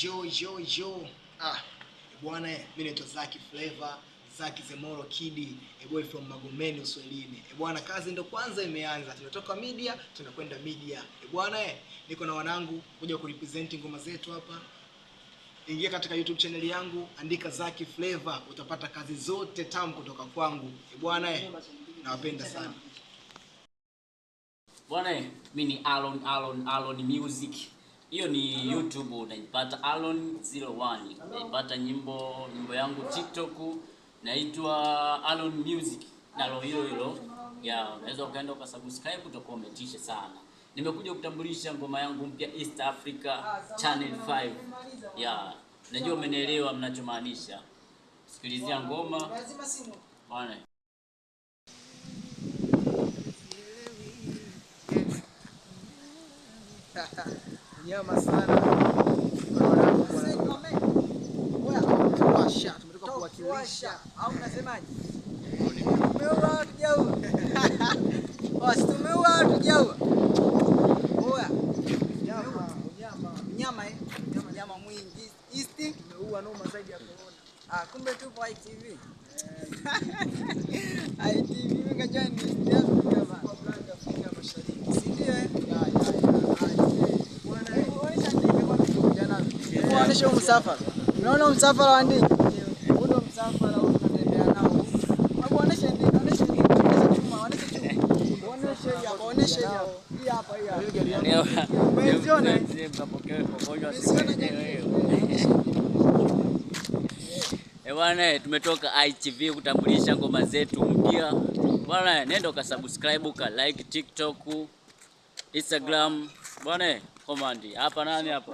Yo. Bwana, mimi naitwa Zaki Flavor, Zaki Zemoro Kidi, a boy from Magomeni Uswahilini. Bwana, kazi ndo kwanza imeanza. Tunatoka media, tunakwenda media. Bwana, niko na wanangu kuja kurepresent ngoma zetu hapa. Ingia katika YouTube channel yangu, andika Zaki Flavor, utapata kazi zote tamu kutoka kwangu. Bwana, nawapenda sana. Bwana, mimi ni Alon Music. Hiyo ni YouTube unaipata Alon01. Unaipata nyimbo yangu TikTok naitwa Alon Music. Nalo hilo. Unaweza ukaenda ukasubscribe utakometisha sana. Nimekuja kutambulisha ngoma yangu mpya East Africa Channel 5. Najua umenielewa mnachomaanisha. Sikilizia ngoma. Bwana. Nyama sana. Tumetoka kuwakilisha. Au unasemaje? Tumeua tujaua. Tumeua tujaua. Oya. Nyama mwingi. East tumeua noma zaidi ya corona. Kumbe tupo ITV. ITV ngajani nyama brand Afrika Mashariki. Si ndio? Unaonesha msafara. Unaona msafara wa ndege? Ndio msafara unatembea nao. Unaonesha ndege, unaonesha chuma, unaonesha hii hapa. Umeziona? Bwana, tumetoka ITV kutambulisha ngoma zetu mpya. Bwana, nenda ukasubscribe, like TikTok, Instagram. Bwana, comment. Hapa nani hapa?